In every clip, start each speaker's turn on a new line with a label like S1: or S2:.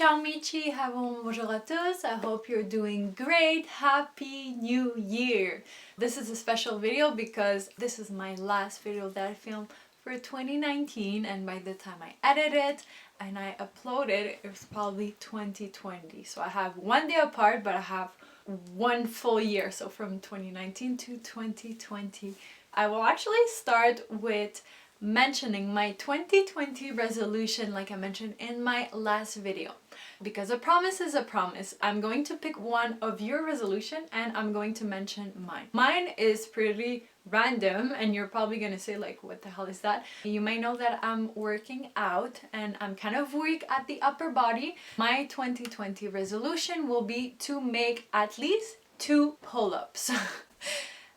S1: Ciao Amici, hello, bonjour à tous. I hope you're doing great. Happy New Year! This is a special video because this is my last video that I filmed for 2019, and by the time I edit it and I upload it, it was probably 2020. So I have one day apart, but I have one full year. So from 2019 to 2020. I will actually start with mentioning my 2020 resolution like I mentioned in my last video. Because a promise is a promise. I'm going to pick one of your resolution and I'm going to mention mine. Mine is pretty random and you're probably gonna say like, what the hell is that? You may know that I'm working out and I'm kind of weak at the upper body. My 2020 resolution will be to make at least 2 pull-ups.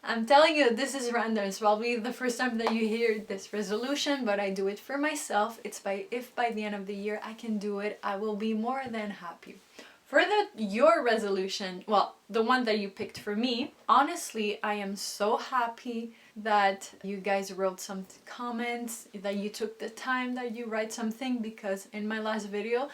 S1: I'm telling you, this is random. It's probably the first time that you hear this resolution, but I do it for myself. If by the end of the year I can do it, I will be more than happy. For your resolution, well, the one that you picked for me, honestly, I am so happy that you guys wrote some comments, that you took the time that you write something, because in my last video,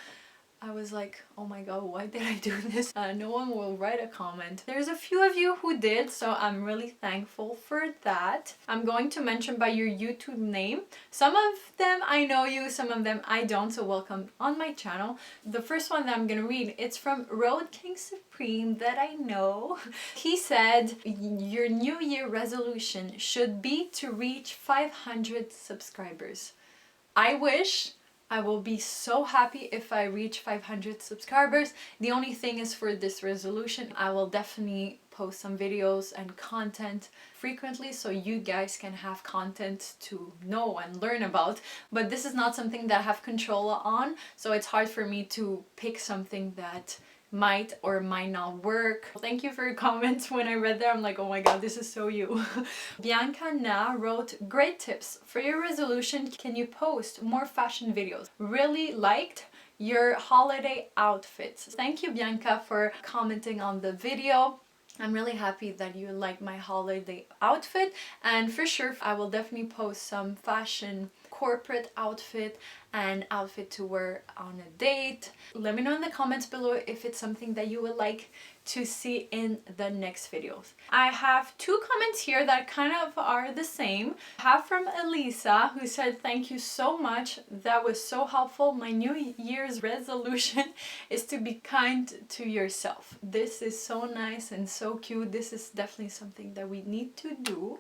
S1: I was like, oh my god, why did I do this? No one will write a comment. There's a few of you who did, so I'm really thankful for that. I'm going to mention by your YouTube name. Some of them I know you, some of them I don't, so welcome on my channel. The first one that I'm gonna read, it's from Road King Supreme that I know. He said, your New Year resolution should be to reach 500 subscribers. I wish. I will be so happy if I reach 500 subscribers. The only thing is, for this resolution, I will definitely post some videos and content frequently so you guys can have content to know and learn about. But this is not something that I have control on, so it's hard for me to pick something that might or might not work. Thank you for your comments. When I read that, I'm like, oh my god, this is so you. Bianca Na wrote, great tips. For your resolution, can you post more fashion videos? Really liked your holiday outfits. Thank you, Bianca, for commenting on the video. I'm really happy that you like my holiday outfit, and for sure I will definitely post some fashion corporate outfit and outfit to wear on a date. Let me know in the comments below if it's something that you would like to see in the next videos. I have 2 comments here that kind of are the same. I have from Elisa, who said, thank you so much, that was so helpful. My New Year's resolution is to be kind to yourself. This is so nice and so cute. This is definitely something that we need to do.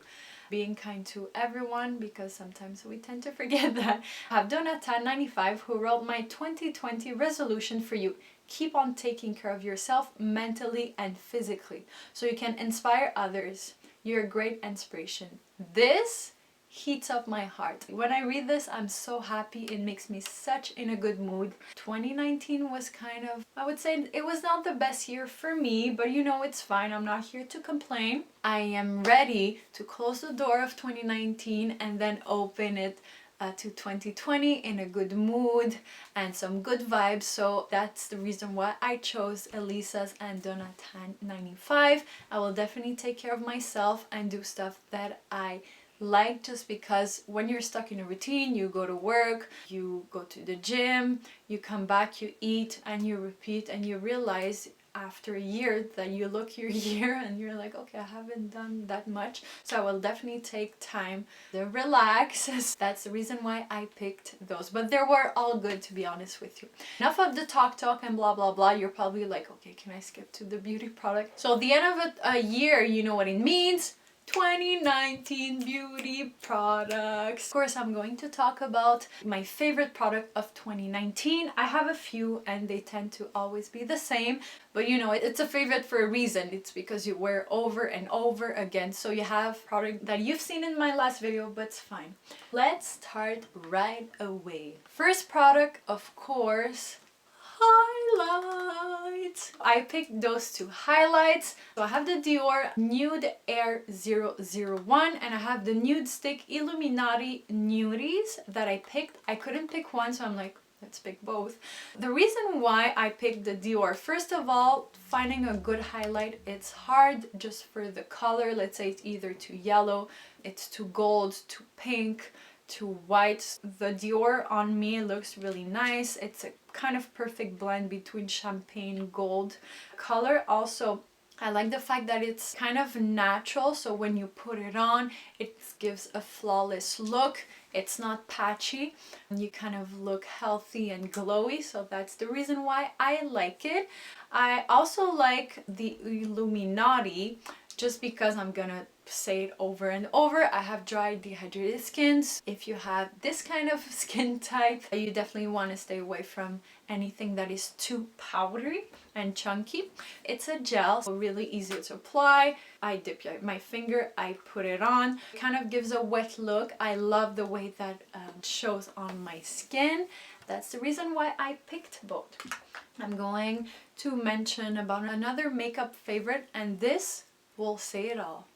S1: Being kind to everyone, because sometimes we tend to forget that. I have Donata95 who wrote, my 2020 resolution for you. Keep on taking care of yourself mentally and physically so you can inspire others. You're a great inspiration. This heats up my heart. When I read this, I'm so happy. It makes me such in a good mood. 2019 was kind of, I would say it was not the best year for me, but you know, it's fine. I'm not here to complain. I am ready to close the door of 2019 and then open it to 2020 in a good mood and some good vibes. So that's the reason why I chose Elisa's and Donatan95. I will definitely take care of myself and do stuff that I like, just because when you're stuck in a routine, you go to work, you go to the gym, you come back, you eat, and you repeat, and you realize after a year that you look your year and you're like, okay, I haven't done that much. So I will definitely take time to relax. That's the reason why I picked those, but they were all good, to be honest with you. Enough of the talk and blah blah blah. You're probably like, okay, can I skip to the beauty product? So the end of a year, you know what it means. 2019 beauty products. Of course, I'm going to talk about my favorite product of 2019. I have a few and they tend to always be the same, but you know, it's a favorite for a reason. It's because you wear over and over again. So you have product that you've seen in my last video, but it's fine. Let's start right away. First product, of course, highlights. I picked those 2 highlights. So I have the Dior Nude Air 001 and I have the NudeStix Illumi-Naughty Nudies that I picked. I couldn't pick one, so I'm like, let's pick both. The reason why I picked the Dior, first of all, finding a good highlight, it's hard just for the color. Let's say it's either too yellow, it's too gold, too pink, to white. The Dior on me looks really nice. It's a kind of perfect blend between champagne gold color. Also, I like the fact that it's kind of natural, so when you put it on, it gives a flawless look. It's not patchy. You kind of look healthy and glowy, so that's the reason why I like it. I also like the Illumi-Naughty, just because I'm gonna say it over and over. I have dry, dehydrated skins. If you have this kind of skin type, you definitely want to stay away from anything that is too powdery and chunky. It's a gel, so really easy to apply. I dip my finger, I put it on. It kind of gives a wet look. I love the way that shows on my skin. That's the reason why I picked both. I'm going to mention about another makeup favorite, and this will say it all.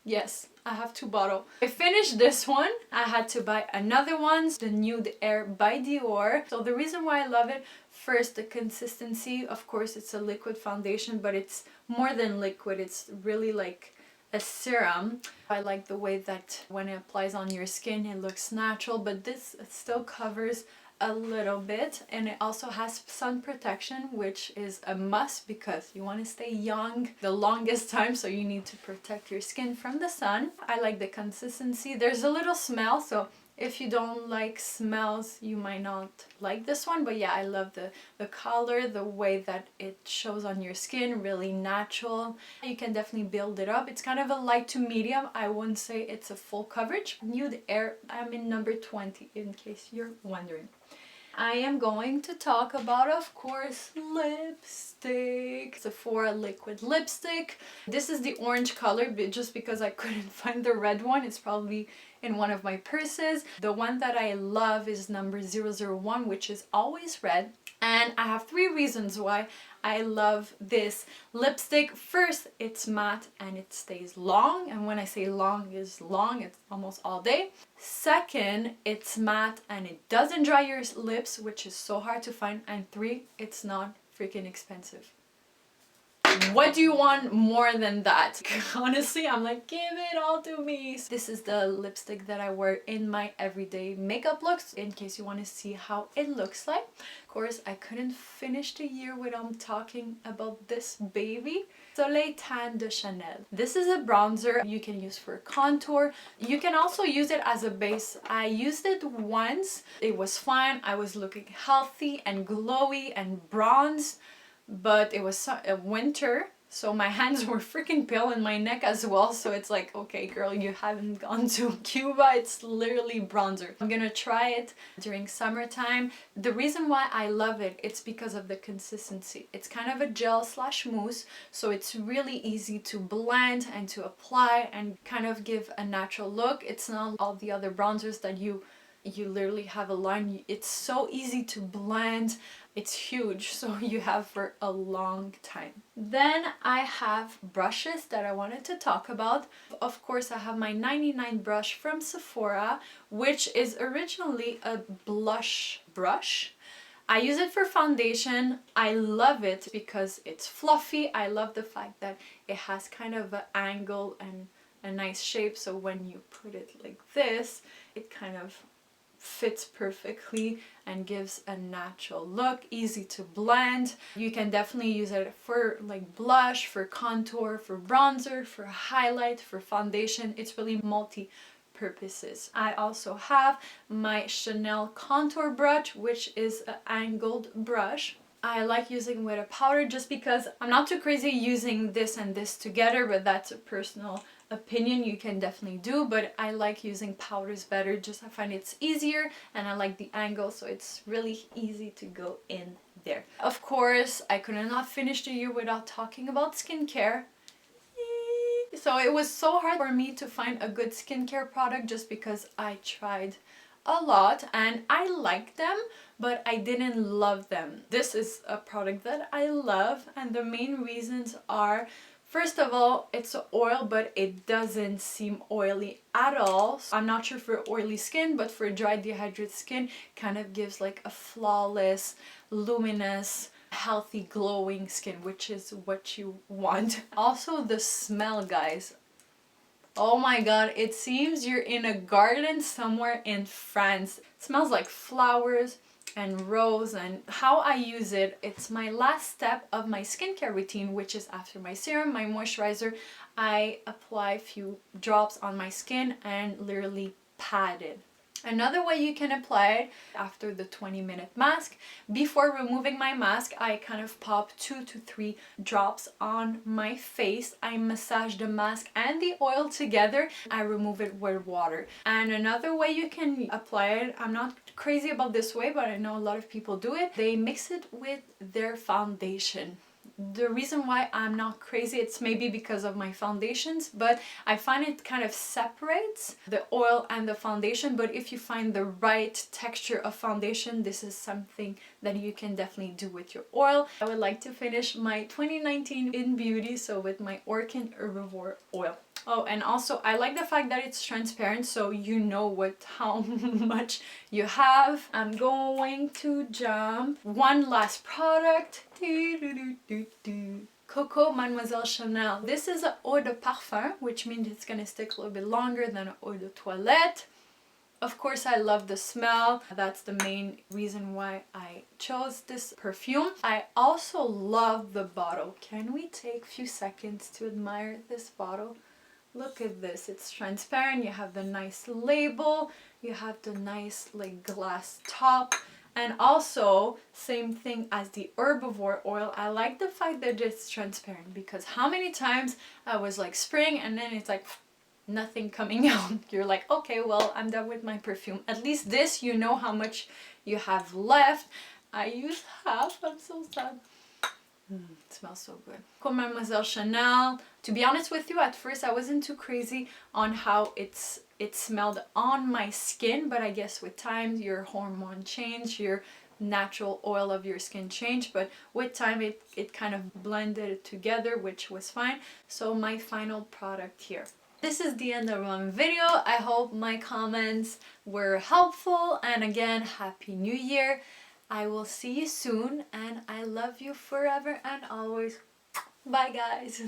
S1: Yes, I have 2 bottles. I finished this one. I had to buy another one, the Nude Air by Dior. So the reason why I love it, first, the consistency. Of course, it's a liquid foundation, but it's more than liquid. It's really like a serum. I like the way that when it applies on your skin, it looks natural, but this still covers a little bit, and it also has sun protection, which is a must because you want to stay young the longest time, so you need to protect your skin from the sun. I like the consistency. There's a little smell, so if you don't like smells, you might not like this one, but yeah, I love the color, the way that it shows on your skin, really natural. You can definitely build it up. It's kind of a light to medium. I wouldn't say it's a full coverage. Nude Air, I'm in number 20 in case you're wondering. I am going to talk about, of course, lipstick. Sephora liquid lipstick. This is the orange color, but just because I couldn't find the red one. It's probably in one of my purses. The one that I love is number 001, which is always red. And I have 3 reasons why I love this lipstick. First, it's matte and it stays long. And when I say long, it's long, it's almost all day. Second, it's matte and it doesn't dry your lips, which is so hard to find. And 3, it's not freaking expensive. What do you want more than that? Honestly, I'm like, give it all to me. This is the lipstick that I wear in my everyday makeup looks, in case you want to see how it looks like. Of course, I couldn't finish the year without talking about this baby. Soleil Tan I Chanel. This is a bronzer you can use for contour. You can also use it as a base. I used it once. It was fine. I was looking healthy and glowy and bronzed. But it was winter, so my hands were freaking pale and my neck as well, so it's like, okay girl, you haven't gone to Cuba, it's literally bronzer. I'm gonna try it during summertime. The reason why I love it, it's because of the consistency. It's kind of a gel slash mousse, so it's really easy to blend and to apply and kind of give a natural look. It's not all the other bronzers that you literally have a line. It's so easy to blend. It's huge, so you have for a long time. Then I have brushes that I wanted to talk about. Of course, I have my 99 brush from Sephora, which is originally a blush brush. I use it for foundation. I love it because it's fluffy. I love the fact that it has kind of an angle and a nice shape, so when you put it like this, it kind of fits perfectly and gives a natural look, easy to blend. You can definitely use it for like blush, for contour, for bronzer, for highlight, for foundation. It's really multi-purposes. I also have my Chanel contour brush, which is an angled brush. I like using with a powder just because I'm not too crazy using this and this together, but that's a personal opinion. You can definitely do, but I like using powders better. Just I find it's easier and I like the angle, so it's really easy to go in there. Of course, I could not finish the year without talking about skincare. So it was so hard for me to find a good skincare product just because I tried a lot and I liked them, but I didn't love them. This is a product that I love, and the main reasons are, first of all, it's an oil, but it doesn't seem oily at all. So I'm not sure for oily skin, but for dry, dehydrated skin, kind of gives like a flawless, luminous, healthy, glowing skin, which is what you want. Also, the smell, guys. Oh my god, it seems you're in a garden somewhere in France. It smells like flowers and rose, and how I use it, it's my last step of my skincare routine, which is after my serum, my moisturizer, I apply a few drops on my skin and literally pat it. Another way you can apply it after the 20-minute mask, before removing my mask, I kind of pop 2 to 3 drops on my face. I massage the mask and the oil together. I remove it with water. And another way you can apply it, I'm not crazy about this way, but I know a lot of people do it. They mix it with their foundation. The reason why I'm not crazy, it's maybe because of my foundations, but I find it kind of separates the oil and the foundation. But if you find the right texture of foundation, this is something that you can definitely do with your oil. I would like to finish my 2019 in beauty, so with my Orchid Herbivore oil. Oh, and also I like the fact that it's transparent, so you know how much you have. I'm going to jump one last product. Coco Mademoiselle Chanel. This is an eau de parfum, which means it's gonna stick a little bit longer than an eau de toilette. Of course, I love the smell. That's the main reason why I chose this perfume. I also love the bottle. Can we take a few seconds to admire this bottle? Look at this, it's transparent, you have the nice label, you have the nice like glass top, and also same thing as the herbivore oil. I like the fact that it's transparent, because how many times I was like spraying and then it's like nothing coming out. You're like, okay, well, I'm done with my perfume. At least this, you know how much you have left. I used half, I'm so sad. It smells so good. Coco Mademoiselle Chanel. To be honest with you, at first I wasn't too crazy on how it smelled on my skin, but I guess with time your hormone change, your natural oil of your skin change, but with time it kind of blended together, which was fine. So my final product here. This is the end of my video. I hope my comments were helpful, and again, Happy New Year. I will see you soon, and I love you forever and always. Bye guys.